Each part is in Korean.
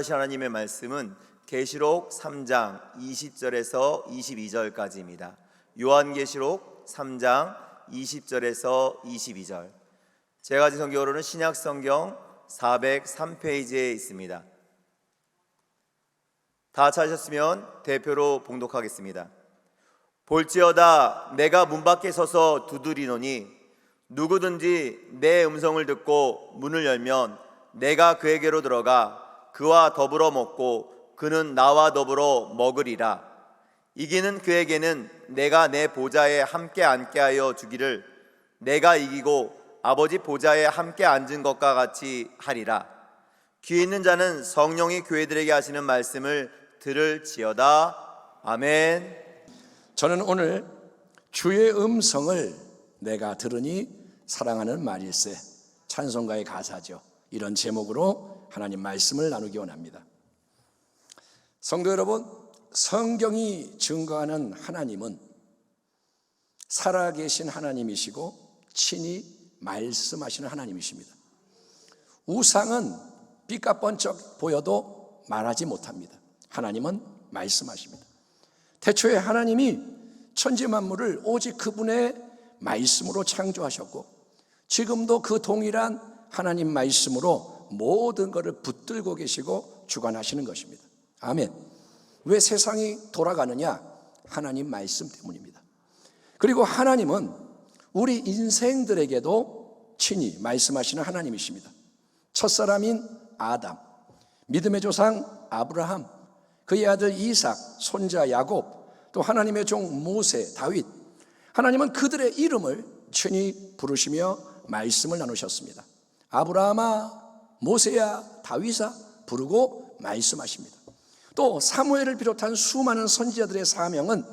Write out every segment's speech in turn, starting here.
말씀하신 하나님의 말씀은 계시록 3장 20절에서 22절까지입니다. 요한계시록 3장 20절에서 22절. 제가 가진 성경으로는 신약성경 403페이지에 있습니다. 다 찾으셨으면 대표로 봉독하겠습니다. 볼지어다 내가 문 밖에 서서 두드리노니 누구든지 내 음성을 듣고 문을 열면 내가 그에게로 들어가 그와 더불어 먹고 그는 나와 더불어 먹으리라. 이기는 그에게는 내가 내 보좌에 함께 앉게 하여 주기를 내가 이기고 아버지 보좌에 함께 앉은 것과 같이 하리라. 귀 있는 자는 성령이 교회들에게 하시는 말씀을 들을지어다. 아멘. 저는 오늘 주의 음성을 내가 들으니 사랑하는 말일세, 찬송가의 가사죠. 이런 제목으로 하나님 말씀을 나누기 원합니다. 성도 여러분, 성경이 증거하는 하나님은 살아계신 하나님이시고 친히 말씀하시는 하나님이십니다. 우상은 삐까뻔쩍 보여도 말하지 못합니다. 하나님은 말씀하십니다. 태초에 하나님이 천지만물을 오직 그분의 말씀으로 창조하셨고 지금도 그 동일한 하나님 말씀으로 모든 것을 붙들고 계시고 주관하시는 것입니다. 아멘. 왜 세상이 돌아가느냐? 하나님 말씀 때문입니다. 그리고 하나님은 우리 인생들에게도 친히 말씀하시는 하나님이십니다. 첫사람인 아담, 믿음의 조상 아브라함, 그의 아들 이삭, 손자 야곱, 또 하나님의 종 모세, 다윗, 하나님은 그들의 이름을 친히 부르시며 말씀을 나누셨습니다. 아브라함아, 모세야, 다윗아 부르고 말씀하십니다. 또 사무엘을 비롯한 수많은 선지자들의 사명은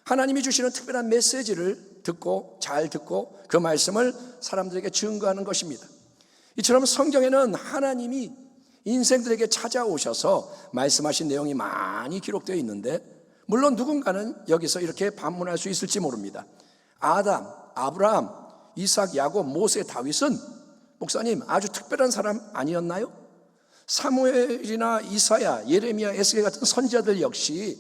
하나님이 주시는 특별한 메시지를 잘 듣고 그 말씀을 사람들에게 증거하는 것입니다. 이처럼 성경에는 하나님이 인생들에게 찾아오셔서 말씀하신 내용이 많이 기록되어 있는데 물론 누군가는 여기서 이렇게 반문할 수 있을지 모릅니다. 아담, 아브라함, 이삭, 야곱, 모세, 다윗은 목사님 아주 특별한 사람 아니었나요? 사무엘이나 이사야, 예레미야, 에스겔 같은 선지자들 역시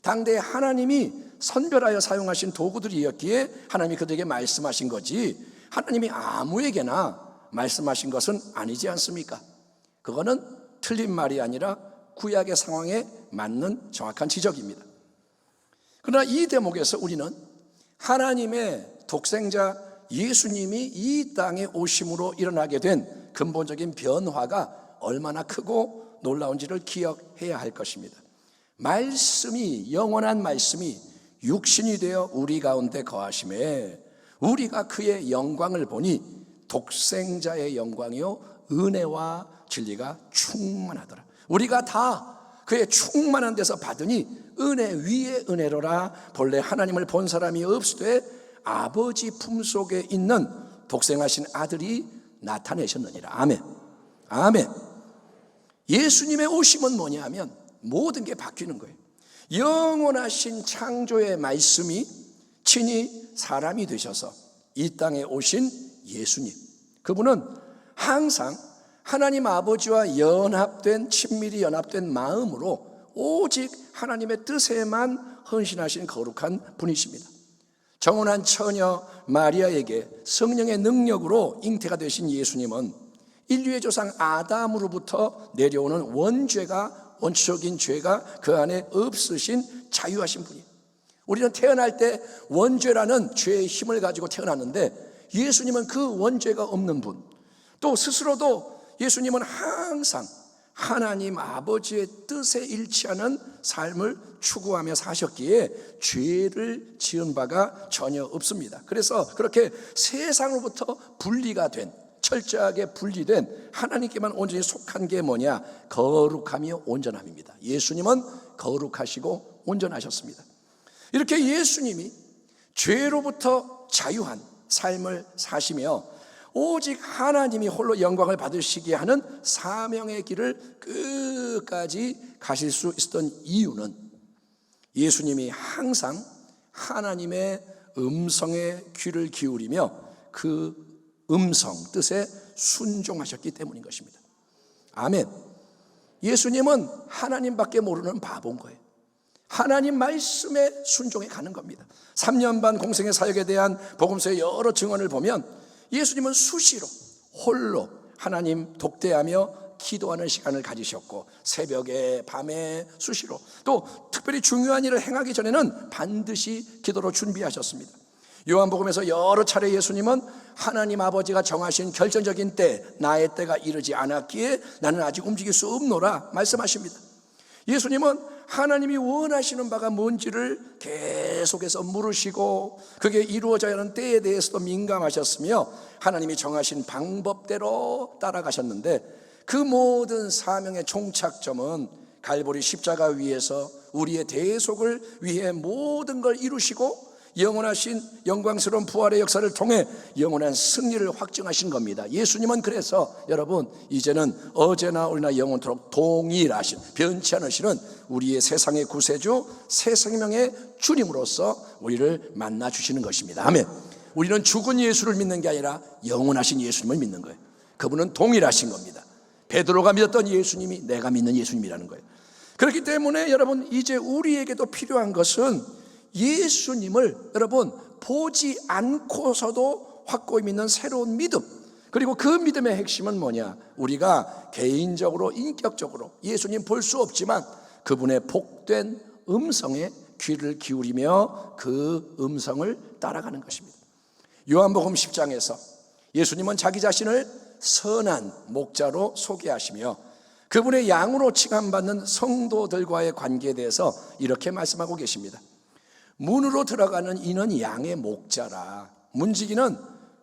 당대에 하나님이 선별하여 사용하신 도구들이었기에 하나님이 그들에게 말씀하신 거지 하나님이 아무에게나 말씀하신 것은 아니지 않습니까? 그거는 틀린 말이 아니라 구약의 상황에 맞는 정확한 지적입니다. 그러나 이 대목에서 우리는 하나님의 독생자 예수님이 이 땅에 오심으로 일어나게 된 근본적인 변화가 얼마나 크고 놀라운지를 기억해야 할 것입니다. 말씀이, 영원한 말씀이 육신이 되어 우리 가운데 거하심에 우리가 그의 영광을 보니 독생자의 영광이요 은혜와 진리가 충만하더라. 우리가 다 그의 충만한 데서 받으니 은혜 위에 은혜로라. 본래 하나님을 본 사람이 없으되 아버지 품속에 있는 독생하신 아들이 나타내셨느니라. 아멘. 아멘. 예수님의 오심은 뭐냐 하면 모든 게 바뀌는 거예요. 영원하신 창조의 말씀이 친히 사람이 되셔서 이 땅에 오신 예수님, 그분은 항상 하나님 아버지와 친밀히 연합된 마음으로 오직 하나님의 뜻에만 헌신하신 거룩한 분이십니다. 정혼한 처녀 마리아에게 성령의 능력으로 잉태가 되신 예수님은 인류의 조상 아담으로부터 내려오는 원초적인 죄가 그 안에 없으신 자유하신 분이에요. 우리는 태어날 때 원죄라는 죄의 힘을 가지고 태어났는데 예수님은 그 원죄가 없는 분, 또 스스로도 예수님은 항상 하나님 아버지의 뜻에 일치하는 삶을 추구하며 사셨기에 죄를 지은 바가 전혀 없습니다. 그래서 그렇게 세상으로부터 분리가 된, 철저하게 분리된 하나님께만 온전히 속한 게 뭐냐? 거룩하며 온전함입니다. 예수님은 거룩하시고 온전하셨습니다. 이렇게 예수님이 죄로부터 자유한 삶을 사시며 오직 하나님이 홀로 영광을 받으시게 하는 사명의 길을 끝까지 가실 수 있었던 이유는 예수님이 항상 하나님의 음성에 귀를 기울이며 그 음성 뜻에 순종하셨기 때문인 것입니다. 아멘. 예수님은 하나님밖에 모르는 바보인 거예요. 하나님 말씀에 순종해 가는 겁니다. 3년 반 공생의 사역에 대한 복음서의 여러 증언을 보면 예수님은 수시로 홀로 하나님 독대하며 기도하는 시간을 가지셨고, 새벽에 밤에 수시로, 또 특별히 중요한 일을 행하기 전에는 반드시 기도로 준비하셨습니다. 요한복음에서 여러 차례 예수님은 하나님 아버지가 정하신 결정적인 때, 나의 때가 이르지 않았기에 나는 아직 움직일 수 없노라 말씀하십니다. 예수님은 하나님이 원하시는 바가 뭔지를 계속해서 물으시고, 그게 이루어져야 하는 때에 대해서도 민감하셨으며, 하나님이 정하신 방법대로 따라가셨는데, 그 모든 사명의 종착점은 갈보리 십자가 위에서 우리의 대속을 위해 모든 걸 이루시고 영원하신 영광스러운 부활의 역사를 통해 영원한 승리를 확증하신 겁니다. 예수님은 그래서 여러분, 이제는 어제나 오늘나 영원토록 동일하신, 변치 않으시는 우리의 세상의 구세주, 새 생명의 주님으로서 우리를 만나 주시는 것입니다. 아멘. 우리는 죽은 예수를 믿는 게 아니라 영원하신 예수님을 믿는 거예요. 그분은 동일하신 겁니다. 베드로가 믿었던 예수님이 내가 믿는 예수님이라는 거예요. 그렇기 때문에 여러분, 이제 우리에게도 필요한 것은 예수님을 여러분 보지 않고서도 확고히 믿는 새로운 믿음, 그리고 그 믿음의 핵심은 뭐냐? 우리가 개인적으로 인격적으로 예수님 볼 수 없지만 그분의 복된 음성에 귀를 기울이며 그 음성을 따라가는 것입니다. 요한복음 10장에서 예수님은 자기 자신을 선한 목자로 소개하시며 그분의 양으로 칭함받는 성도들과의 관계에 대해서 이렇게 말씀하고 계십니다. 문으로 들어가는 이는 양의 목자라. 문지기는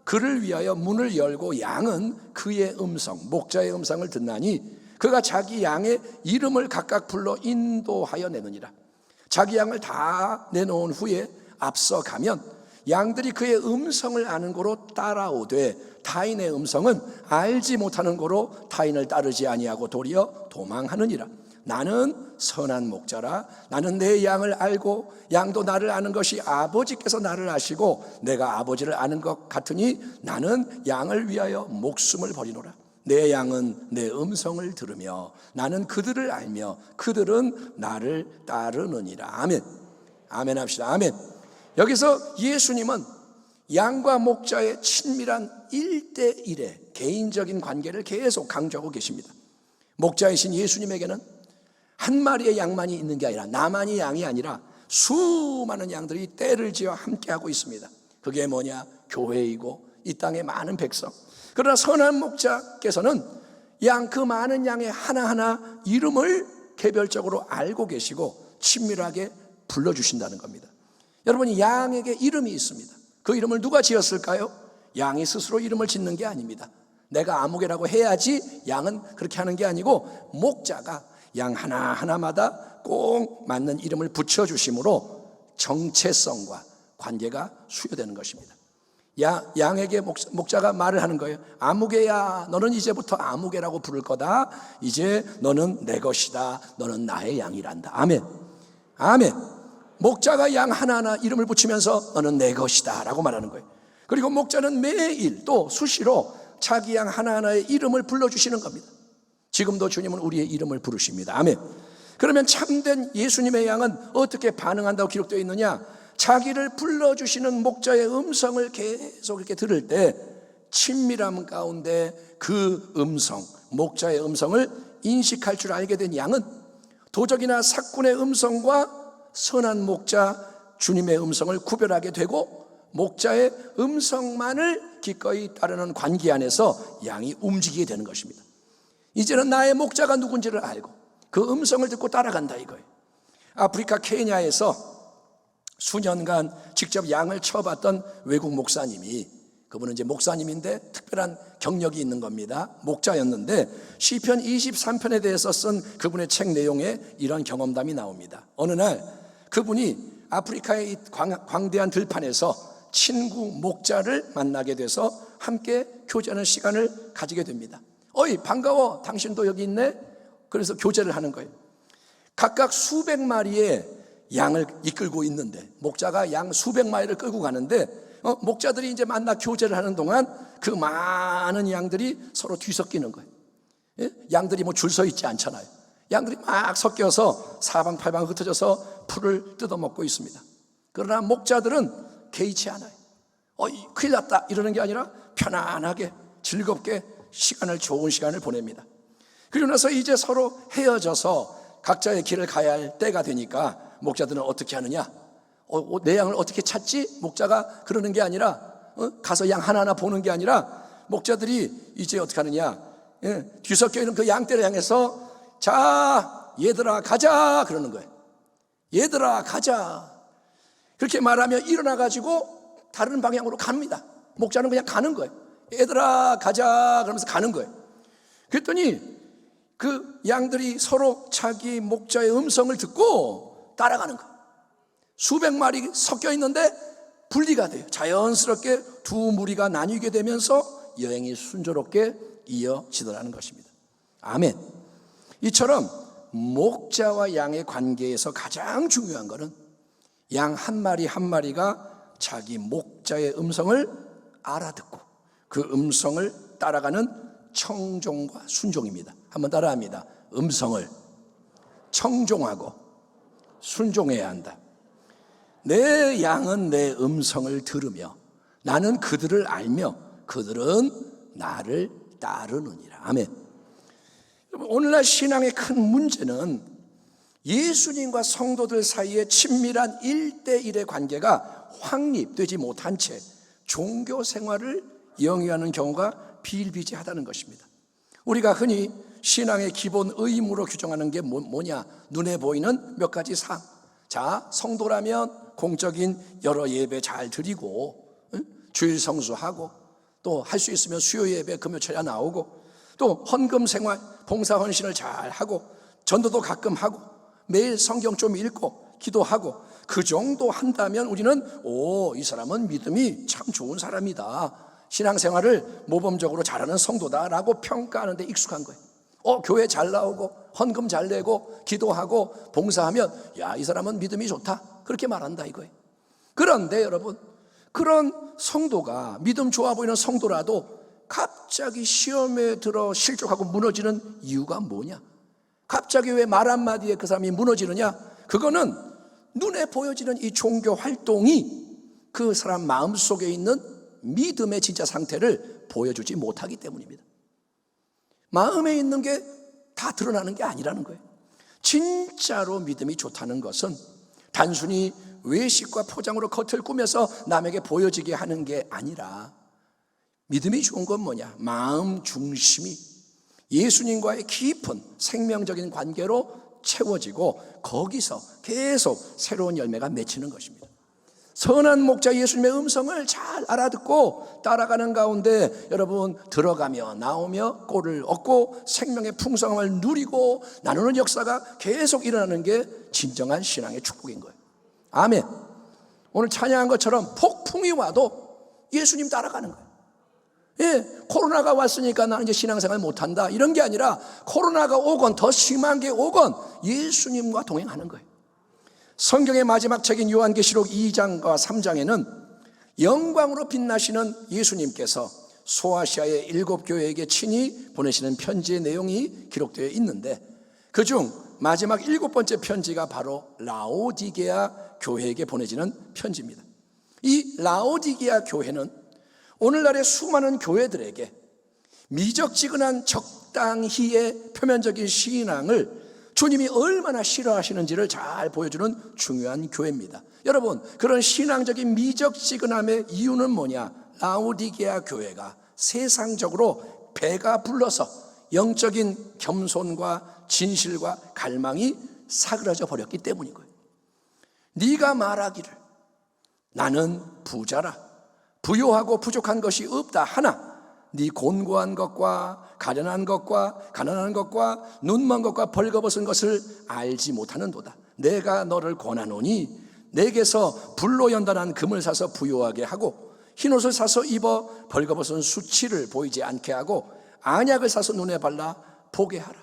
그를 위하여 문을 열고 양은 그의 음성, 목자의 음성을 듣나니 그가 자기 양의 이름을 각각 불러 인도하여 내느니라. 자기 양을 다 내놓은 후에 앞서 가면 양들이 그의 음성을 아는 고로 따라오되 타인의 음성은 알지 못하는 고로 타인을 따르지 아니하고 도리어 도망하느니라. 나는 선한 목자라. 나는 내 양을 알고 양도 나를 아는 것이 아버지께서 나를 아시고 내가 아버지를 아는 것 같으니 나는 양을 위하여 목숨을 버리노라. 내 양은 내 음성을 들으며 나는 그들을 알며 그들은 나를 따르느니라. 아멘. 아멘 합시다. 아멘. 여기서 예수님은 양과 목자의 친밀한 1대1의 개인적인 관계를 계속 강조하고 계십니다. 목자이신 예수님에게는 한 마리의 양만이 있는 게 아니라, 나만이 양이 아니라 수많은 양들이 떼를 지어 함께하고 있습니다. 그게 뭐냐? 교회이고 이 땅의 많은 백성. 그러나 선한 목자께서는 그 많은 양의 하나하나 이름을 개별적으로 알고 계시고 친밀하게 불러주신다는 겁니다. 여러분, 양에게 이름이 있습니다. 그 이름을 누가 지었을까요? 양이 스스로 이름을 짓는 게 아닙니다. 내가 아무개라고 해야지 양은 그렇게 하는 게 아니고, 목자가 양 하나하나마다 꼭 맞는 이름을 붙여주심으로 정체성과 관계가 수여되는 것입니다. 양에게 목자가 말을 하는 거예요. 아무개야, 너는 이제부터 아무개라고 부를 거다. 이제 너는 내 것이다. 너는 나의 양이란다. 아멘. 아멘. 목자가 양 하나하나 이름을 붙이면서 너는 내 것이다 라고 말하는 거예요. 그리고 목자는 매일 또 수시로 자기 양 하나하나의 이름을 불러주시는 겁니다. 지금도 주님은 우리의 이름을 부르십니다. 아멘. 그러면 참된 예수님의 양은 어떻게 반응한다고 기록되어 있느냐? 자기를 불러주시는 목자의 음성을 계속 이렇게 들을 때 친밀함 가운데 그 음성, 목자의 음성을 인식할 줄 알게 된 양은 도적이나 사꾼의 음성과 선한 목자 주님의 음성을 구별하게 되고, 목자의 음성만을 기꺼이 따르는 관계 안에서 양이 움직이게 되는 것입니다. 이제는 나의 목자가 누군지를 알고 그 음성을 듣고 따라간다 이거예요. 아프리카 케냐에서 수년간 직접 양을 쳐봤던 외국 목사님이, 그분은 이제 목사님인데 특별한 경력이 있는 겁니다. 목자였는데 시편 23편에 대해서 쓴 그분의 책 내용에 이런 경험담이 나옵니다. 어느 날 그분이 아프리카의 광대한 들판에서 친구 목자를 만나게 돼서 함께 교제하는 시간을 가지게 됩니다. 어이, 반가워, 당신도 여기 있네? 그래서 교제를 하는 거예요. 각각 수백 마리의 양을 이끌고 있는데, 목자가 양 수백 마리를 끌고 가는데 목자들이 이제 만나 교제를 하는 동안 그 많은 양들이 서로 뒤섞이는 거예요. 예? 양들이 뭐 줄 서 있지 않잖아요. 양들이 막 섞여서 사방팔방 흩어져서 풀을 뜯어먹고 있습니다. 그러나 목자들은 개의치 않아요. 큰일 났다 이러는 게 아니라 편안하게 즐겁게 좋은 시간을 보냅니다. 그리고 나서 이제 서로 헤어져서 각자의 길을 가야 할 때가 되니까 목자들은 어떻게 하느냐? 내 양을 어떻게 찾지? 목자가 그러는 게 아니라 가서 양 하나하나 보는 게 아니라 목자들이 이제 어떻게 하느냐? 뒤섞여 있는 그 양떼를 향해서 자, 얘들아 가자 그러는 거예요. 얘들아 가자. 그렇게 말하면 일어나 가지고 다른 방향으로 갑니다. 목자는 그냥 가는 거예요. 얘들아 가자 그러면서 가는 거예요. 그랬더니 그 양들이 서로 자기 목자의 음성을 듣고 따라가는 거예요. 수백 마리 섞여 있는데 분리가 돼요. 자연스럽게 두 무리가 나뉘게 되면서 여행이 순조롭게 이어지더라는 것입니다. 아멘. 이처럼 목자와 양의 관계에서 가장 중요한 것은 양 한 마리 한 마리가 자기 목자의 음성을 알아듣고 그 음성을 따라가는 청종과 순종입니다. 한번 따라합니다. 음성을 청종하고 순종해야 한다. 내 양은 내 음성을 들으며 나는 그들을 알며 그들은 나를 따르느니라. 아멘. 오늘날 신앙의 큰 문제는 예수님과 성도들 사이의 친밀한 1대1의 관계가 확립되지 못한 채 종교 생활을 영위하는 경우가 비일비재하다는 것입니다. 우리가 흔히 신앙의 기본 의무로 규정하는 게 뭐냐? 눈에 보이는 몇 가지 사항. 자, 성도라면 공적인 여러 예배 잘 드리고 주일 성수하고 또 할 수 있으면 수요 예배 금요철야 나오고 또 헌금 생활 봉사 헌신을 잘 하고 전도도 가끔 하고 매일 성경 좀 읽고 기도하고 그 정도 한다면 우리는 이 사람은 믿음이 참 좋은 사람이다, 신앙생활을 모범적으로 잘하는 성도다라고 평가하는 데 익숙한 거예요. 교회 잘 나오고 헌금 잘 내고 기도하고 봉사하면 야, 이 사람은 믿음이 좋다 그렇게 말한다 이거예요. 그런데 여러분, 그런 성도가 믿음 좋아 보이는 성도라도 갑자기 시험에 들어 실족하고 무너지는 이유가 뭐냐? 갑자기 왜 말 한마디에 그 사람이 무너지느냐? 그거는 눈에 보여지는 이 종교 활동이 그 사람 마음속에 있는 믿음의 진짜 상태를 보여주지 못하기 때문입니다. 마음에 있는 게 다 드러나는 게 아니라는 거예요. 진짜로 믿음이 좋다는 것은 단순히 외식과 포장으로 겉을 꾸며서 남에게 보여지게 하는 게 아니라 믿음이 좋은 건 뭐냐? 마음 중심이 예수님과의 깊은 생명적인 관계로 채워지고 거기서 계속 새로운 열매가 맺히는 것입니다. 선한 목자 예수님의 음성을 잘 알아듣고 따라가는 가운데 여러분 들어가며 나오며 꼴을 얻고 생명의 풍성함을 누리고 나누는 역사가 계속 일어나는 게 진정한 신앙의 축복인 거예요. 아멘. 오늘 찬양한 것처럼 폭풍이 와도 예수님 따라가는 거예요. 코로나가 왔으니까 나는 이제 신앙생활 못한다 이런 게 아니라 코로나가 오건 더 심한 게 오건 예수님과 동행하는 거예요. 성경의 마지막 책인 요한계시록 2장과 3장에는 영광으로 빛나시는 예수님께서 소아시아의 7 교회에게 친히 보내시는 편지의 내용이 기록되어 있는데 그중 마지막 7번째 편지가 바로 라오디게아 교회에게 보내지는 편지입니다. 이 라오디게아 교회는 오늘날의 수많은 교회들에게 미적지근한 적당히의 표면적인 신앙을 주님이 얼마나 싫어하시는지를 잘 보여주는 중요한 교회입니다. 여러분, 그런 신앙적인 미적지근함의 이유는 뭐냐? 라오디게아 교회가 세상적으로 배가 불러서 영적인 겸손과 진실과 갈망이 사그라져 버렸기 때문인 거예요. 네가 말하기를 나는 부자라 부요하고 부족한 것이 없다 하나 네 곤고한 것과 가련한 것과 가난한 것과 눈먼 것과 벌거벗은 것을 알지 못하는도다. 내가 너를 권하노니 내게서 불로 연단한 금을 사서 부요하게 하고 흰옷을 사서 입어 벌거벗은 수치를 보이지 않게 하고 안약을 사서 눈에 발라 보게 하라.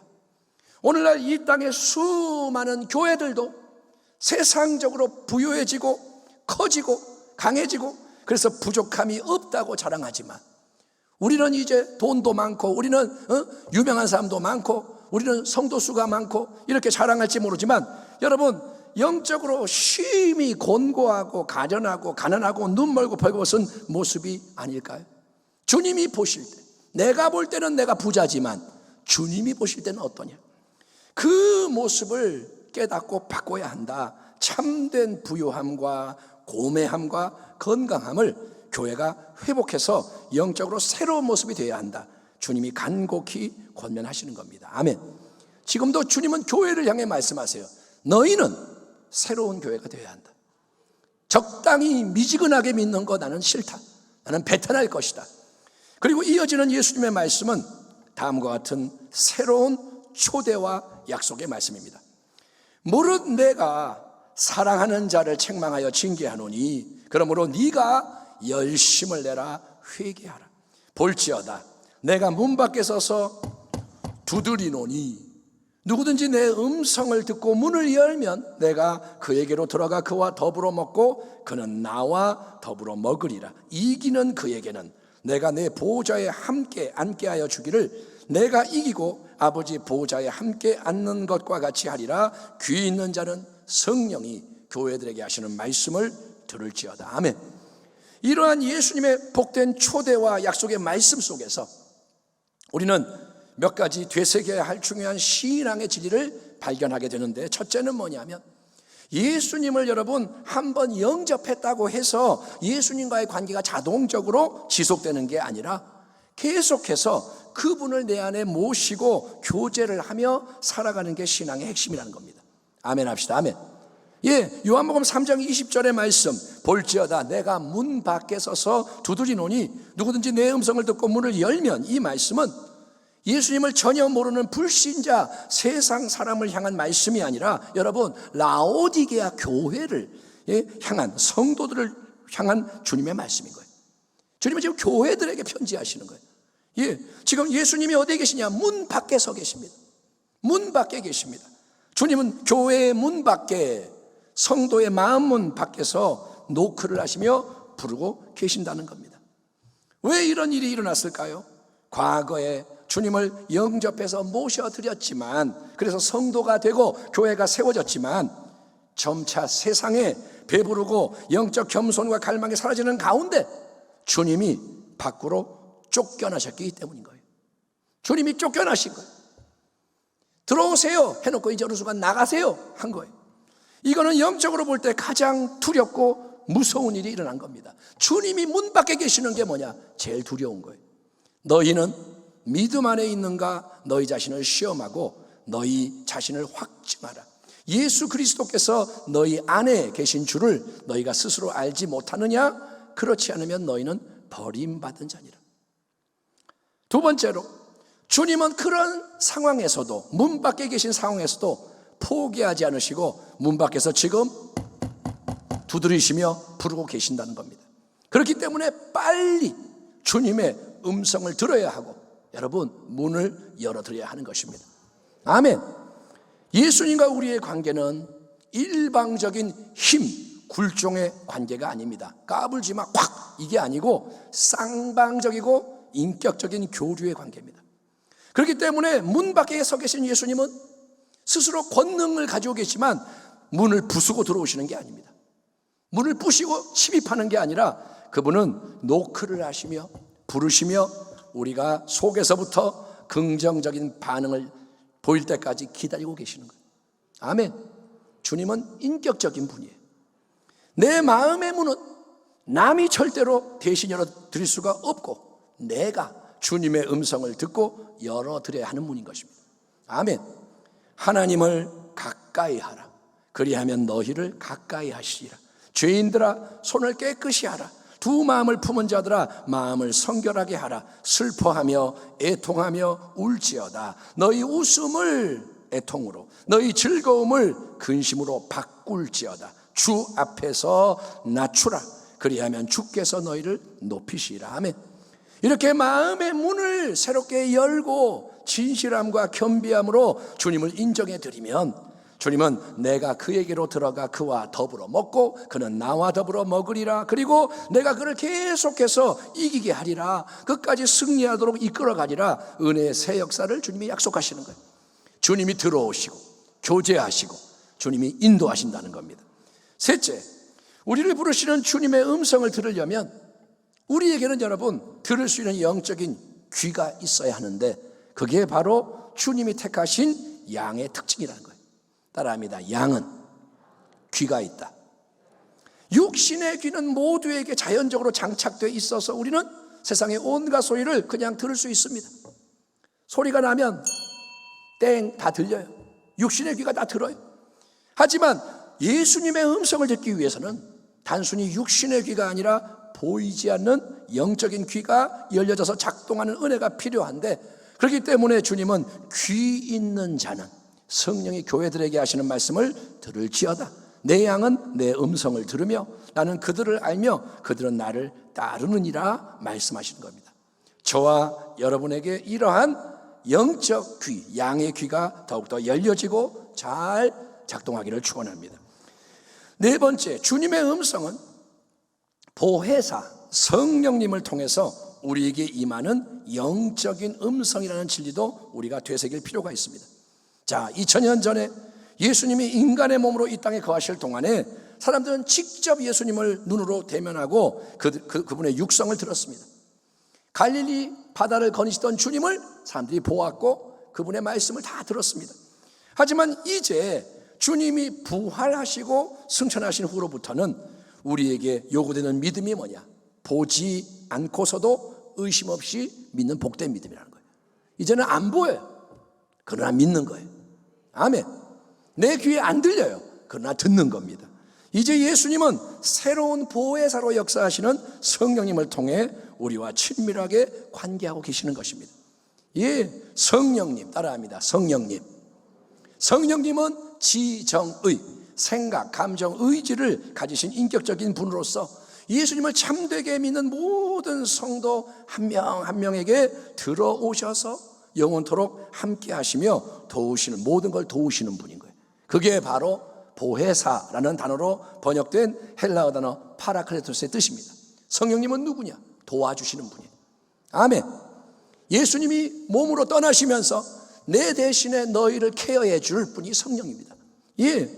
오늘날 이 땅의 수많은 교회들도 세상적으로 부유해지고 커지고 강해지고 그래서 부족함이 없다고 자랑하지만 우리는 이제 돈도 많고 우리는 유명한 사람도 많고 우리는 성도 수가 많고 이렇게 자랑할지 모르지만 여러분 영적으로 쉼이 곤고하고 가련하고 가난하고 눈 멀고 벌거벗은 모습이 아닐까요? 주님이 보실 때, 내가 볼 때는 내가 부자지만 주님이 보실 때는 어떠냐? 그 모습을 깨닫고 바꿔야 한다. 참된 부유함과 고매함과 건강함을 교회가 회복해서 영적으로 새로운 모습이 되어야 한다. 주님이 간곡히 권면하시는 겁니다. 아멘. 지금도 주님은 교회를 향해 말씀하세요. 너희는 새로운 교회가 되어야 한다. 적당히 미지근하게 믿는 거 나는 싫다. 나는 배탄할 것이다. 그리고 이어지는 예수님의 말씀은 다음과 같은 새로운 초대와 약속의 말씀입니다. 무릇 내가 사랑하는 자를 책망하여 징계하노니 그러므로 네가 열심을 내라 회개하라. 볼지어다 내가 문 밖에 서서 두드리노니 누구든지 내 음성을 듣고 문을 열면 내가 그에게로 들어가 그와 더불어 먹고 그는 나와 더불어 먹으리라. 이기는 그에게는 내가 내 보좌에 함께 앉게 하여 주기를 내가 이기고 아버지 보좌에 함께 앉는 것과 같이 하리라. 귀 있는 자는 성령이 교회들에게 하시는 말씀을 들을지어다. 아멘. 이러한 예수님의 복된 초대와 약속의 말씀 속에서 우리는 몇 가지 되새겨야 할 중요한 신앙의 진리를 발견하게 되는데, 첫째는 뭐냐면 예수님을 여러분 한번 영접했다고 해서 예수님과의 관계가 자동적으로 지속되는 게 아니라 계속해서 그분을 내 안에 모시고 교제를 하며 살아가는 게 신앙의 핵심이라는 겁니다. 아멘 합시다. 아멘. 예, 요한복음 3장 20절의 말씀, 볼지어다 내가 문 밖에 서서 두드리노니 누구든지 내 음성을 듣고 문을 열면, 이 말씀은 예수님을 전혀 모르는 불신자 세상 사람을 향한 말씀이 아니라 여러분 라오디게아 교회를 향한, 성도들을 향한 주님의 말씀인 거예요. 주님은 지금 교회들에게 편지하시는 거예요. 예, 지금 예수님이 어디에 계시냐? 문 밖에 서 계십니다. 문 밖에 계십니다. 주님은 교회의 문 밖에, 성도의 마음문 밖에서 노크를 하시며 부르고 계신다는 겁니다. 왜 이런 일이 일어났을까요? 과거에 주님을 영접해서 모셔드렸지만, 그래서 성도가 되고 교회가 세워졌지만 점차 세상에 배부르고 영적 겸손과 갈망이 사라지는 가운데 주님이 밖으로 쫓겨나셨기 때문인 거예요. 주님이 쫓겨나신 거예요. 들어오세요 해놓고 이제 어느 순간 나가세요 한 거예요. 이거는 영적으로 볼 때 가장 두렵고 무서운 일이 일어난 겁니다. 주님이 문 밖에 계시는 게 뭐냐? 제일 두려운 거예요. 너희는 믿음 안에 있는가? 너희 자신을 시험하고 너희 자신을 확증하라. 예수 그리스도께서 너희 안에 계신 줄을 너희가 스스로 알지 못하느냐? 그렇지 않으면 너희는 버림받은 자니라. 두 번째로, 주님은 그런 상황에서도, 문 밖에 계신 상황에서도 포기하지 않으시고 문 밖에서 지금 두드리시며 부르고 계신다는 겁니다. 그렇기 때문에 빨리 주님의 음성을 들어야 하고 여러분 문을 열어드려야 하는 것입니다. 아멘. 예수님과 우리의 관계는 일방적인 힘, 굴종의 관계가 아닙니다. 까불지마 콱 이게 아니고 쌍방적이고 인격적인 교류의 관계입니다. 그렇기 때문에 문 밖에 서 계신 예수님은 스스로 권능을 가지고 계시지만 문을 부수고 들어오시는 게 아닙니다. 문을 부시고 침입하는 게 아니라 그분은 노크를 하시며 부르시며 우리가 속에서부터 긍정적인 반응을 보일 때까지 기다리고 계시는 거예요. 아멘. 주님은 인격적인 분이에요. 내 마음의 문은 남이 절대로 대신 열어드릴 수가 없고 내가 주님의 음성을 듣고 열어드려야 하는 문인 것입니다. 아멘. 하나님을 가까이 하라. 그리하면 너희를 가까이 하시리라. 죄인들아 손을 깨끗이 하라. 두 마음을 품은 자들아 마음을 성결하게 하라. 슬퍼하며 애통하며 울지어다. 너희 웃음을 애통으로, 너희 즐거움을 근심으로 바꿀지어다. 주 앞에서 낮추라. 그리하면 주께서 너희를 높이시리라. 아멘. 이렇게 마음의 문을 새롭게 열고 진실함과 겸비함으로 주님을 인정해 드리면 주님은 내가 그에게로 들어가 그와 더불어 먹고 그는 나와 더불어 먹으리라. 그리고 내가 그를 계속해서 이기게 하리라. 끝까지 승리하도록 이끌어가리라. 은혜의 새 역사를 주님이 약속하시는 거예요. 주님이 들어오시고 교제하시고 주님이 인도하신다는 겁니다. 셋째, 우리를 부르시는 주님의 음성을 들으려면 우리에게는 여러분 들을 수 있는 영적인 귀가 있어야 하는데 그게 바로 주님이 택하신 양의 특징이라는 거예요. 따라합니다. 양은 귀가 있다. 육신의 귀는 모두에게 자연적으로 장착되어 있어서 우리는 세상의 온갖 소리를 그냥 들을 수 있습니다. 소리가 나면 땡 다 들려요. 육신의 귀가 다 들어요. 하지만 예수님의 음성을 듣기 위해서는 단순히 육신의 귀가 아니라 보이지 않는 영적인 귀가 열려져서 작동하는 은혜가 필요한데, 그렇기 때문에 주님은 귀 있는 자는 성령이 교회들에게 하시는 말씀을 들을지어다. 내 양은 내 음성을 들으며 나는 그들을 알며 그들은 나를 따르느니라 말씀하시는 겁니다. 저와 여러분에게 이러한 영적 귀, 양의 귀가 더욱더 열려지고 잘 작동하기를 축원합니다. 네 번째, 주님의 음성은 보혜사 성령님을 통해서 우리에게 임하는 영적인 음성이라는 진리도 우리가 되새길 필요가 있습니다. 자, 2000년 전에 예수님이 인간의 몸으로 이 땅에 거하실 동안에 사람들은 직접 예수님을 눈으로 대면하고 그분의 육성을 들었습니다. 갈릴리 바다를 거니시던 주님을 사람들이 보았고 그분의 말씀을 다 들었습니다. 하지만 이제 주님이 부활하시고 승천하신 후로부터는 우리에게 요구되는 믿음이 뭐냐? 보지 않고서도 의심 없이 믿는 복된 믿음이라는 거예요. 이제는 안 보여요. 그러나 믿는 거예요. 아멘. 내 귀에 안 들려요. 그러나 듣는 겁니다. 이제 예수님은 새로운 보혜사로 역사하시는 성령님을 통해 우리와 친밀하게 관계하고 계시는 것입니다. 예, 성령님 따라합니다. 성령님. 성령님은 지정의, 생각, 감정, 의지를 가지신 인격적인 분으로서 예수님을 참되게 믿는 모든 성도 한 명 한 명에게 들어오셔서 영원토록 함께 하시며 도우시는, 모든 걸 도우시는 분인 거예요. 그게 바로 보혜사라는 단어로 번역된 헬라어 단어 파라클레토스의 뜻입니다. 성령님은 누구냐? 도와주시는 분이에요. 아멘. 예수님이 몸으로 떠나시면서 내 대신에 너희를 케어해 줄 분이 성령입니다. 예.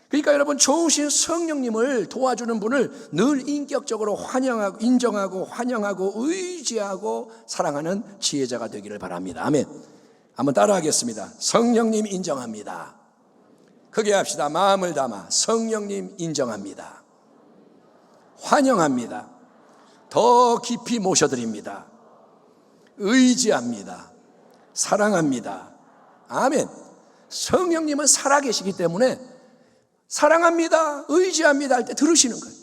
그러니까 여러분, 좋으신 성령님을 도와주는 분을 늘 인격적으로 환영하고, 인정하고, 환영하고, 의지하고, 사랑하는 지혜자가 되기를 바랍니다. 아멘. 한번 따라하겠습니다. 성령님 인정합니다. 크게 합시다. 마음을 담아 성령님 인정합니다. 환영합니다. 더 깊이 모셔드립니다. 의지합니다. 사랑합니다. 아멘. 성령님은 살아계시기 때문에 사랑합니다, 의지합니다 할 때 들으시는 거예요.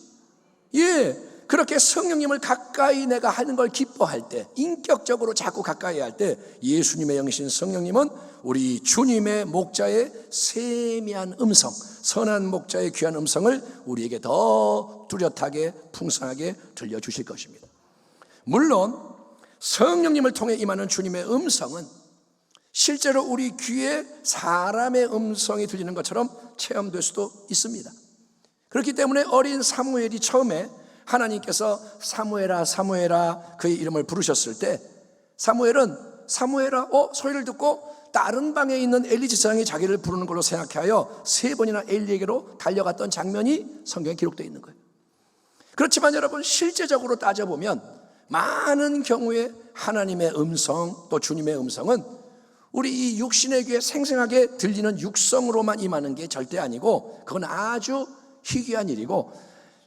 예, 그렇게 성령님을 가까이 내가 하는 걸 기뻐할 때, 인격적으로 자꾸 가까이 할 때 예수님의 영이신 성령님은 우리 주님의 목자의 세미한 음성, 선한 목자의 귀한 음성을 우리에게 더 뚜렷하게 풍성하게 들려주실 것입니다. 물론 성령님을 통해 임하는 주님의 음성은 실제로 우리 귀에 사람의 음성이 들리는 것처럼 체험될 수도 있습니다. 그렇기 때문에 어린 사무엘이 처음에 하나님께서 사무엘아 사무엘아 그의 이름을 부르셨을 때 사무엘은 사무엘아 소리를 듣고 다른 방에 있는 엘리 제사장이 자기를 부르는 걸로 생각하여 3번이나 엘리에게로 달려갔던 장면이 성경에 기록되어 있는 거예요. 그렇지만 여러분, 실제적으로 따져보면 많은 경우에 하나님의 음성 또 주님의 음성은 우리 이 육신의 귀에 생생하게 들리는 육성으로만 임하는 게 절대 아니고 그건 아주 희귀한 일이고,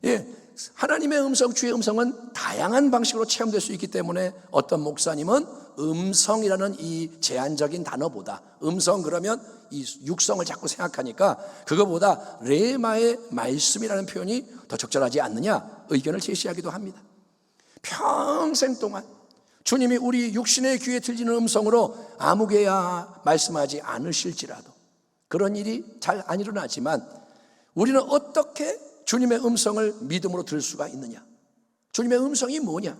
예, 하나님의 음성, 주의 음성은 다양한 방식으로 체험될 수 있기 때문에 어떤 목사님은 음성이라는 이 제한적인 단어보다, 음성 그러면 이 육성을 자꾸 생각하니까 그거보다 레마의 말씀이라는 표현이 더 적절하지 않느냐 의견을 제시하기도 합니다. 평생 동안 주님이 우리 육신의 귀에 들리는 음성으로 아무개야 말씀하지 않으실지라도 그런 일이 잘 안 일어나지만 우리는 어떻게 주님의 음성을 믿음으로 들을 수가 있느냐? 주님의 음성이 뭐냐?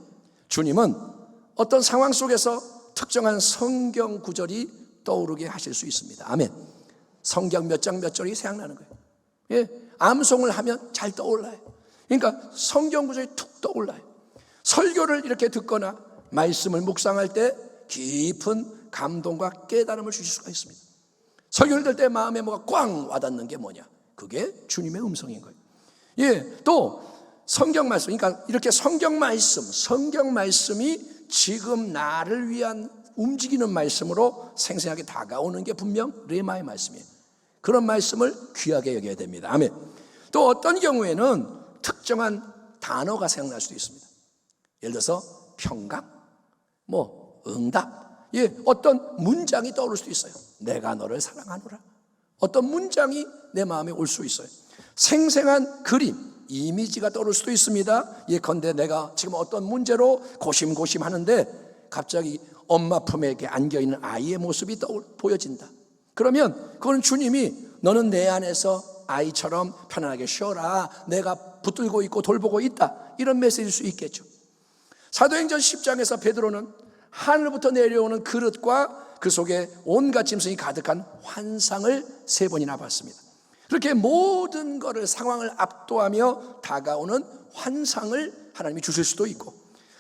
주님은 어떤 상황 속에서 특정한 성경 구절이 떠오르게 하실 수 있습니다. 아멘. 성경 몇 장 몇 절이 생각나는 거예요. 예, 암송을 하면 잘 떠올라요. 그러니까 성경 구절이 툭 떠올라요. 설교를 이렇게 듣거나 말씀을 묵상할 때 깊은 감동과 깨달음을 주실 수가 있습니다. 설교를 들 때 마음에 뭐가 꽝 와닿는 게 뭐냐? 그게 주님의 음성인 거예요. 예, 또 성경 말씀, 그러니까 이렇게 성경 말씀이 지금 나를 위한 움직이는 말씀으로 생생하게 다가오는 게 분명 레마의 말씀이에요. 그런 말씀을 귀하게 여겨야 됩니다. 아멘. 또 어떤 경우에는 특정한 단어가 생각날 수도 있습니다. 예를 들어서 평강, 응답, 어떤 문장이 떠오를 수도 있어요. 내가 너를 사랑하노라. 어떤 문장이 내 마음에 올 수 있어요. 생생한 그림, 이미지가 떠오를 수도 있습니다. 예컨대 내가 지금 어떤 문제로 고심하는데 갑자기 엄마 품에 이렇게 안겨있는 아이의 모습이 보여진다. 그러면 그건 주님이 너는 내 안에서 아이처럼 편안하게 쉬어라. 내가 붙들고 있고 돌보고 있다. 이런 메시지일 수 있겠죠. 사도행전 10장에서 베드로는 하늘부터 내려오는 그릇과 그 속에 온갖 짐승이 가득한 환상을 3번이나 봤습니다. 그렇게 모든 것을 상황을 압도하며 다가오는 환상을 하나님이 주실 수도 있고,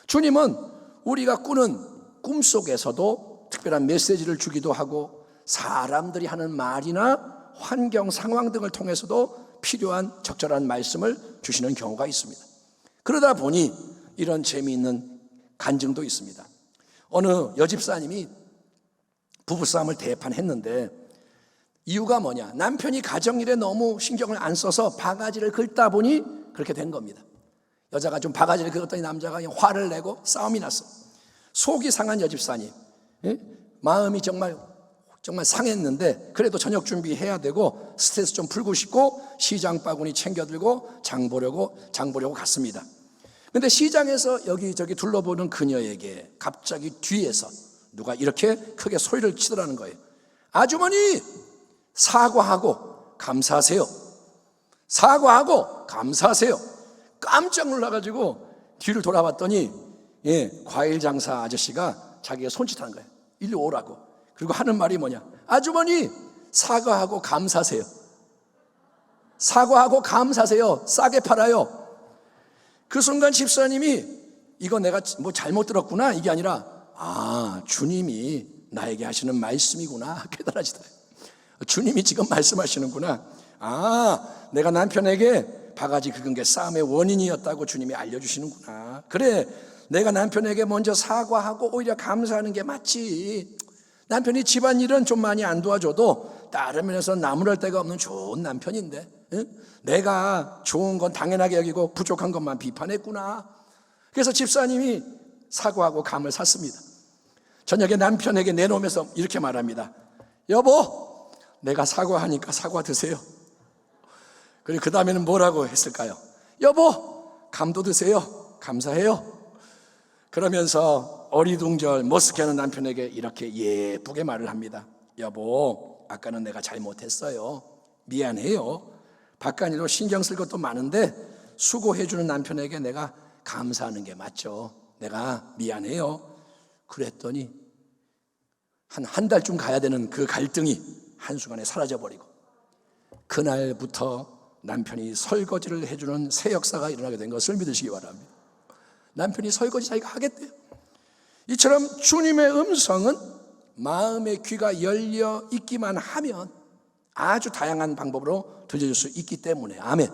주님은 우리가 꾸는 꿈속에서도 특별한 메시지를 주기도 하고, 사람들이 하는 말이나 환경 상황 등을 통해서도 필요한 적절한 말씀을 주시는 경우가 있습니다. 그러다 보니 이런 재미있는 간증도 있습니다. 어느 여집사님이 부부싸움을 대판했는데 이유가 뭐냐? 남편이 가정일에 너무 신경을 안 써서 바가지를 긁다 보니 그렇게 된 겁니다. 여자가 좀 바가지를 긁었더니 남자가 그냥 화를 내고 싸움이 났어. 속이 상한 여집사님, 마음이 정말 상했는데 그래도 저녁 준비해야 되고 스트레스 좀 풀고 싶고 시장 바구니 챙겨들고 장 보려고 갔습니다. 근데 시장에서 여기저기 둘러보는 그녀에게 갑자기 뒤에서 누가 이렇게 크게 소리를 치더라는 거예요. 아주머니, 사과하고 감사하세요. 사과하고 감사하세요. 깜짝 놀라가지고 뒤를 돌아봤더니 과일 장사 아저씨가 자기가 손짓하는 거예요. 일리 오라고. 그리고 하는 말이 뭐냐? 아주머니, 사과하고 감사하세요. 사과하고 감사하세요. 싸게 팔아요. 그 순간 집사님이 이거 내가 뭐 잘못 들었구나, 이게 아니라 주님이 나에게 하시는 말씀이구나 깨달아지더라고요. 주님이 지금 말씀하시는구나. 내가 남편에게 바가지 긁은 게 싸움의 원인이었다고 주님이 알려주시는구나. 그래, 내가 남편에게 먼저 사과하고 오히려 감사하는 게 맞지. 남편이 집안일은 좀 많이 안 도와줘도 다른 면에서 나무랄 데가 없는 좋은 남편인데, 내가 좋은 건 당연하게 여기고 부족한 것만 비판했구나. 그래서 집사님이 사과하고 감을 샀습니다. 저녁에 남편에게 내놓으면서 이렇게 말합니다. 여보, 내가 사과하니까 사과 드세요. 그리고 그 다음에는 뭐라고 했을까요? 여보, 감도 드세요. 감사해요. 그러면서 어리둥절 머쓱해하는 남편에게 이렇게 예쁘게 말을 합니다. 여보, 아까는 내가 잘못했어요. 미안해요. 바깥일로 신경 쓸 것도 많은데 수고해주는 남편에게 내가 감사하는 게 맞죠. 내가 미안해요. 그랬더니 한 달쯤 가야 되는 그 갈등이 한순간에 사라져버리고, 그날부터 남편이 설거지를 해주는 새 역사가 일어나게 된 것을 믿으시기 바랍니다. 남편이 설거지 자기가 하겠대요. 이처럼 주님의 음성은 마음의 귀가 열려 있기만 하면 아주 다양한 방법으로 들려줄 수 있기 때문에, 아멘.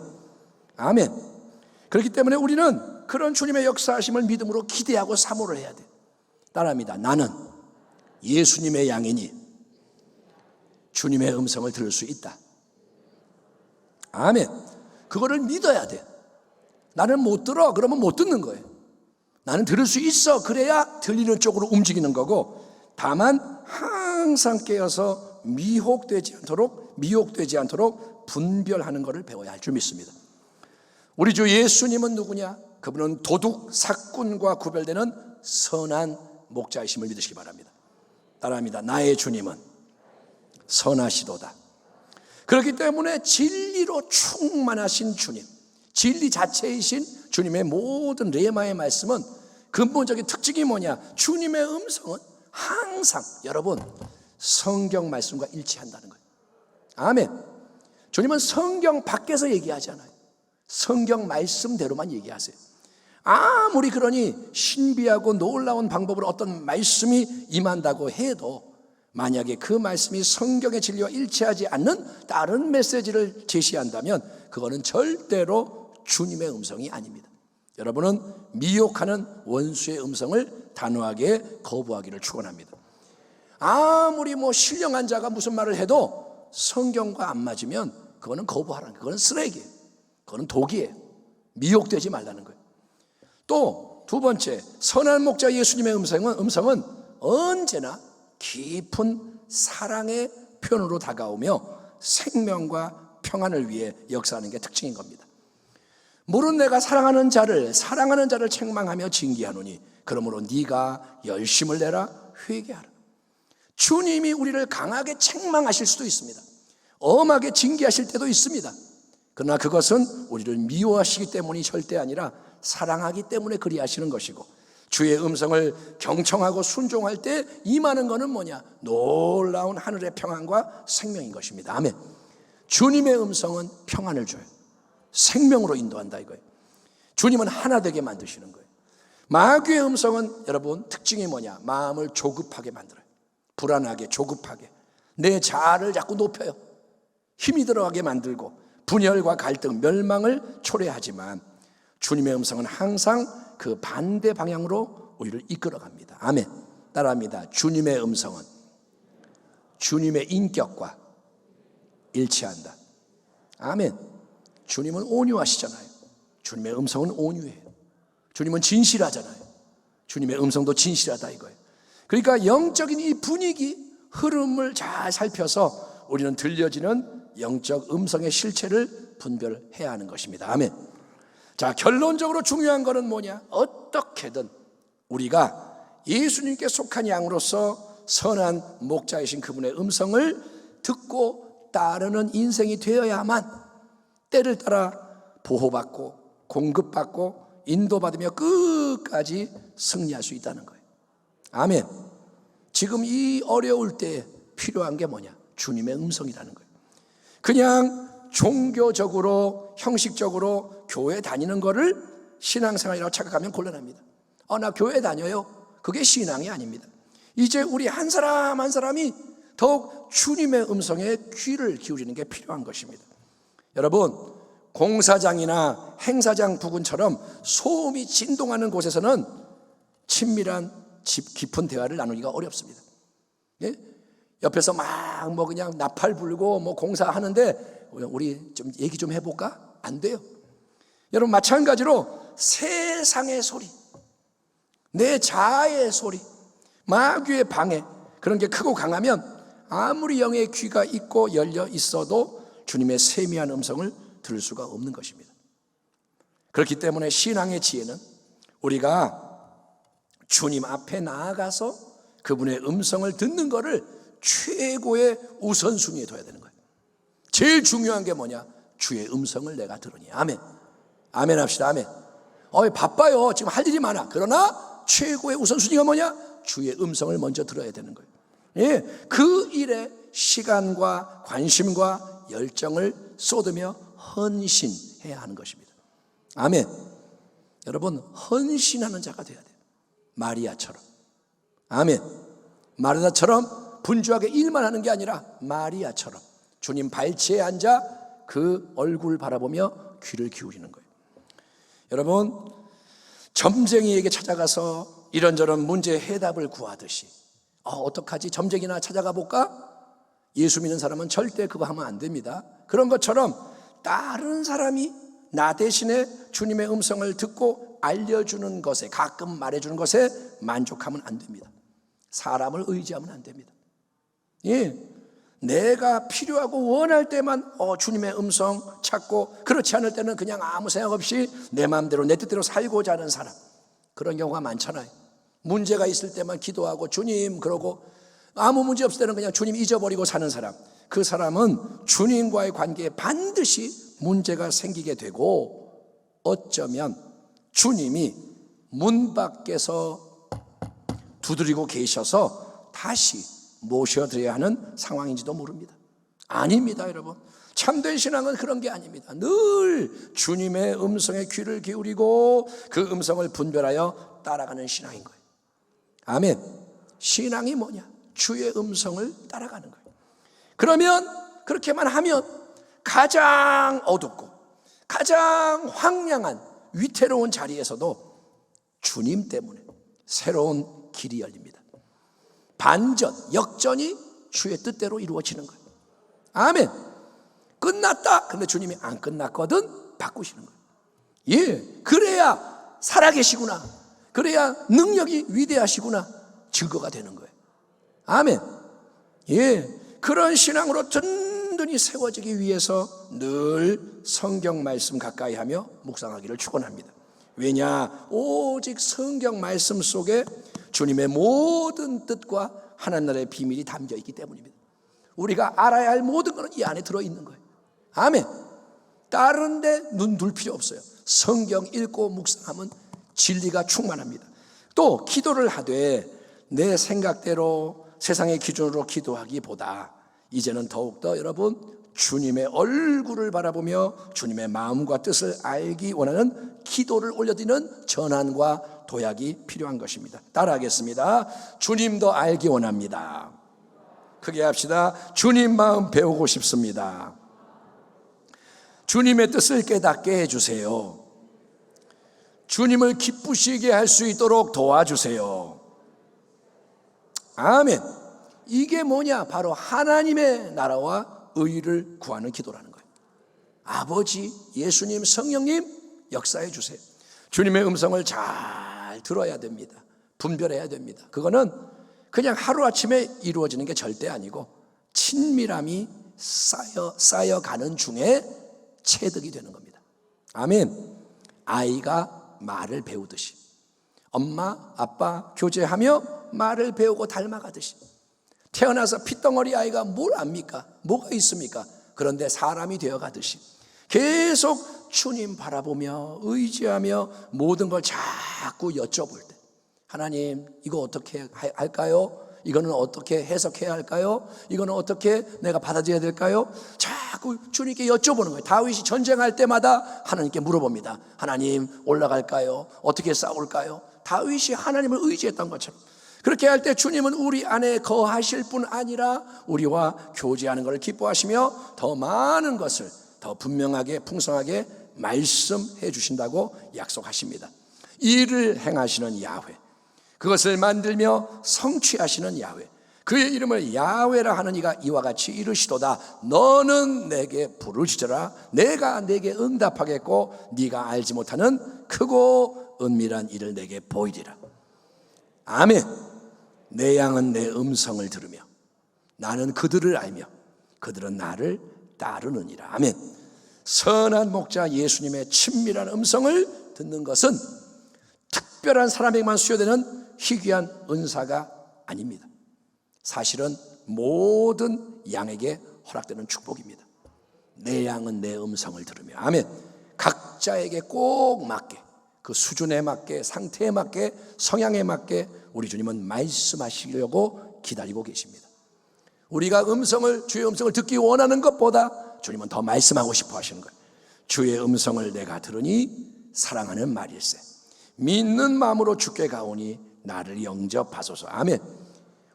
그렇기 때문에 우리는 그런 주님의 역사하심을 믿음으로 기대하고 사모를 해야 돼. 따라합니다. 나는 예수님의 양이니 주님의 음성을 들을 수 있다. 아멘. 그거를 믿어야 돼. 나는 못 들어. 그러면 못 듣는 거예요. 나는 들을 수 있어. 그래야 들리는 쪽으로 움직이는 거고, 다만 항상 깨어서 미혹되지 않도록 분별하는 것을 배워야 할 줄 믿습니다. 우리 주 예수님은 누구냐? 그분은 도둑, 사꾼과 구별되는 선한 목자이심을 믿으시기 바랍니다. 따라합니다. 나의 주님은 선하시도다. 그렇기 때문에 진리로 충만하신 주님, 진리 자체이신 주님의 모든 레마의 말씀은 근본적인 특징이 뭐냐? 주님의 음성은 항상 여러분 성경 말씀과 일치한다는 거예요. 아멘. 주님은 성경 밖에서 얘기하지 않아요. 성경 말씀대로만 얘기하세요. 아무리 그러니 신비하고 놀라운 방법으로 어떤 말씀이 임한다고 해도 만약에 그 말씀이 성경의 진리와 일치하지 않는 다른 메시지를 제시한다면 그거는 절대로 주님의 음성이 아닙니다. 여러분은 미혹하는 원수의 음성을 단호하게 거부하기를 축원합니다. 아무리 신령한 자가 무슨 말을 해도 성경과 안 맞으면 그거는 거부하라는 거예요. 그거는 쓰레기예요. 그거는 독이에요. 미혹되지 말라는 거예요. 또 두 번째, 선한 목자 예수님의 음성은 언제나 깊은 사랑의 표현으로 다가오며 생명과 평안을 위해 역사하는 게 특징인 겁니다. 물은 내가 사랑하는 자를 책망하며 징계하노니 그러므로 네가 열심을 내라 회개하라. 주님이 우리를 강하게 책망하실 수도 있습니다. 엄하게 징계하실 때도 있습니다. 그러나 그것은 우리를 미워하시기 때문이 절대 아니라 사랑하기 때문에 그리하시는 것이고, 주의 음성을 경청하고 순종할 때 임하는 것은 뭐냐? 놀라운 하늘의 평안과 생명인 것입니다. 아멘. 주님의 음성은 평안을 줘요. 생명으로 인도한다 이거예요. 주님은 하나 되게 만드시는 거예요. 마귀의 음성은 여러분 특징이 뭐냐? 마음을 조급하게 만들어요. 불안하게, 조급하게, 내 자아를 자꾸 높여요. 힘이 들어가게 만들고 분열과 갈등, 멸망을 초래하지만 주님의 음성은 항상 그 반대 방향으로 우리를 이끌어갑니다. 아멘. 따라합니다. 주님의 음성은 주님의 인격과 일치한다. 아멘. 주님은 온유하시잖아요. 주님의 음성은 온유해요. 주님은 진실하잖아요. 주님의 음성도 진실하다 이거예요. 그러니까 영적인 이 분위기, 흐름을 잘 살펴서 우리는 들려지는 영적 음성의 실체를 분별해야 하는 것입니다. 아멘. 자, 결론적으로 중요한 것은 뭐냐? 어떻게든 우리가 예수님께 속한 양으로서 선한 목자이신 그분의 음성을 듣고 따르는 인생이 되어야만 때를 따라 보호받고 공급받고 인도받으며 끝까지 승리할 수 있다는 거예요. 아멘. 지금 이 어려울 때 필요한 게 뭐냐? 주님의 음성이라는 거예요. 그냥 종교적으로 형식적으로 교회 다니는 거를 신앙생활이라고 착각하면 곤란합니다. 나 교회 다녀요. 그게 신앙이 아닙니다. 이제 우리 한 사람 한 사람이 더욱 주님의 음성에 귀를 기울이는 게 필요한 것입니다. 여러분, 공사장이나 행사장 부근처럼 소음이 진동하는 곳에서는 친밀한 깊은 대화를 나누기가 어렵습니다. 예? 옆에서 막 그냥 나팔 불고 공사하는데 우리 좀 얘기 좀 해볼까? 안 돼요. 여러분, 마찬가지로 세상의 소리, 내 자아의 소리, 마귀의 방해, 그런 게 크고 강하면 아무리 영의 귀가 있고 열려 있어도 주님의 세미한 음성을 들을 수가 없는 것입니다. 그렇기 때문에 신앙의 지혜는 우리가 주님 앞에 나아가서 그분의 음성을 듣는 것을 최고의 우선순위에 둬야 되는 거예요. 제일 중요한 게 뭐냐? 주의 음성을 내가 들으니. 아멘. 아멘 합시다. 아멘. 바빠요. 지금 할 일이 많아. 그러나 최고의 우선순위가 뭐냐? 주의 음성을 먼저 들어야 되는 거예요. 예, 그 일에 시간과 관심과 열정을 쏟으며 헌신해야 하는 것입니다. 아멘. 여러분, 헌신하는 자가 돼야 돼요. 마리아처럼. 아멘. 마르다처럼 분주하게 일만 하는 게 아니라 마리아처럼 주님 발치에 앉아 그 얼굴 바라보며 귀를 기울이는 거예요. 여러분, 점쟁이에게 찾아가서 이런저런 문제의 해답을 구하듯이 어떡하지? 점쟁이나 찾아가 볼까? 예수 믿는 사람은 절대 그거 하면 안 됩니다. 그런 것처럼 다른 사람이 나 대신에 주님의 음성을 듣고 알려주는 것에, 가끔 말해주는 것에 만족하면 안 됩니다. 사람을 의지하면 안 됩니다. 예, 내가 필요하고 원할 때만 주님의 음성 찾고, 그렇지 않을 때는 그냥 아무 생각 없이 내 마음대로 내 뜻대로 살고자 하는 사람, 그런 경우가 많잖아요. 문제가 있을 때만 기도하고 주님 그러고, 아무 문제 없을 때는 그냥 주님 잊어버리고 사는 사람, 그 사람은 주님과의 관계에 반드시 문제가 생기게 되고, 어쩌면 주님이 문 밖에서 두드리고 계셔서 다시 모셔드려야 하는 상황인지도 모릅니다. 아닙니다, 여러분. 참된 신앙은 그런 게 아닙니다. 늘 주님의 음성에 귀를 기울이고 그 음성을 분별하여 따라가는 신앙인 거예요. 아멘. 신앙이 뭐냐? 주의 음성을 따라가는 거예요. 그러면 그렇게만 하면 가장 어둡고 가장 황량한 위태로운 자리에서도 주님 때문에 새로운 길이 열립니다. 반전, 역전이 주의 뜻대로 이루어지는 거예요. 아멘. 끝났다. 근데 주님이 안 끝났거든 바꾸시는 거예요. 예, 그래야 살아계시구나, 그래야 능력이 위대하시구나 증거가 되는 거예요. 아멘. 예, 그런 신앙으로 든든히 세워지기 위해서 늘 성경 말씀 가까이 하며 묵상하기를 축원합니다. 왜냐? 오직 성경 말씀 속에 주님의 모든 뜻과 하나님 나라의 비밀이 담겨 있기 때문입니다. 우리가 알아야 할 모든 것은 이 안에 들어있는 거예요. 아멘. 다른 데 눈 둘 필요 없어요. 성경 읽고 묵상하면 진리가 충만합니다. 또 기도를 하되 내 생각대로 세상의 기준으로 기도하기보다 이제는 더욱더 여러분 주님의 얼굴을 바라보며 주님의 마음과 뜻을 알기 원하는 기도를 올려드리는 전환과 도약이 필요한 것입니다. 따라하겠습니다. 주님도 알기 원합니다. 크게 합시다. 주님 마음 배우고 싶습니다. 주님의 뜻을 깨닫게 해주세요. 주님을 기쁘시게 할 수 있도록 도와주세요. 아멘. 이게 뭐냐? 바로 하나님의 나라와 의를 구하는 기도라는 거예요. 아버지, 예수님, 성령님 역사해 주세요. 주님의 음성을 잘 들어야 됩니다. 분별해야 됩니다. 그거는 그냥 하루아침에 이루어지는 게 절대 아니고 친밀함이 쌓여가는 중에 체득이 되는 겁니다. 아멘. 아이가 말을 배우듯이 엄마, 아빠 교제하며 말을 배우고 닮아가듯이 태어나서 핏덩어리 아이가 뭘 압니까? 뭐가 있습니까? 그런데 사람이 되어가듯이 계속 주님 바라보며 의지하며 모든 걸 자꾸 여쭤볼 때 하나님 이거 어떻게 할까요? 이거는 어떻게 해석해야 할까요? 이거는 어떻게 내가 받아들여야 될까요? 자꾸 주님께 여쭤보는 거예요. 다윗이 전쟁할 때마다 하나님께 물어봅니다. 하나님 올라갈까요? 어떻게 싸울까요? 다윗이 하나님을 의지했던 것처럼 그렇게 할 때 주님은 우리 안에 거하실 뿐 아니라 우리와 교제하는 것을 기뻐하시며 더 많은 것을 더 분명하게 풍성하게 말씀해 주신다고 약속하십니다. 이를 행하시는 야훼, 그것을 만들며 성취하시는 야훼, 그의 이름을 야훼라 하는 이가 이와 같이 이르시도다. 너는 내게 부르짖어라. 내가 내게 응답하겠고 네가 알지 못하는 크고 은밀한 일을 내게 보이리라. 아멘. 내 양은 내 음성을 들으며 나는 그들을 알며 그들은 나를 따르느니라. 아멘. 선한 목자 예수님의 친밀한 음성을 듣는 것은 특별한 사람에게만 수여되는 희귀한 은사가 아닙니다. 사실은 모든 양에게 허락되는 축복입니다. 내 양은 내 음성을 들으며 아멘. 각자에게 꼭 맞게 그 수준에 맞게 상태에 맞게 성향에 맞게 우리 주님은 말씀하시려고 기다리고 계십니다. 우리가 주의 음성을 듣기 원하는 것보다 주님은 더 말씀하고 싶어 하시는 거예요. 주의 음성을 내가 들으니 사랑하는 말일세. 믿는 마음으로 주께 가오니 나를 영접하소서. 아멘.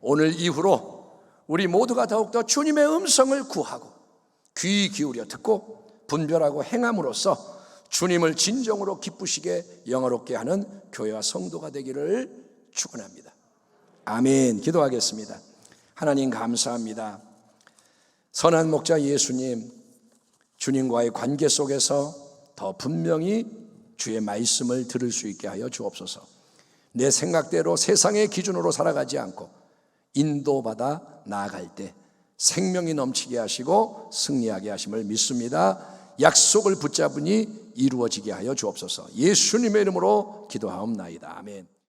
오늘 이후로 우리 모두가 더욱더 주님의 음성을 구하고 귀 기울여 듣고 분별하고 행함으로써 주님을 진정으로 기쁘시게 영화롭게 하는 교회와 성도가 되기를 축원합니다. 아멘. 기도하겠습니다. 하나님 감사합니다. 선한 목자 예수님, 주님과의 관계 속에서 더 분명히 주의 말씀을 들을 수 있게 하여 주옵소서. 내 생각대로 세상의 기준으로 살아가지 않고 인도받아 나아갈 때 생명이 넘치게 하시고 승리하게 하심을 믿습니다. 약속을 붙잡으니 이루어지게 하여 주옵소서. 예수님의 이름으로 기도하옵나이다. 아멘.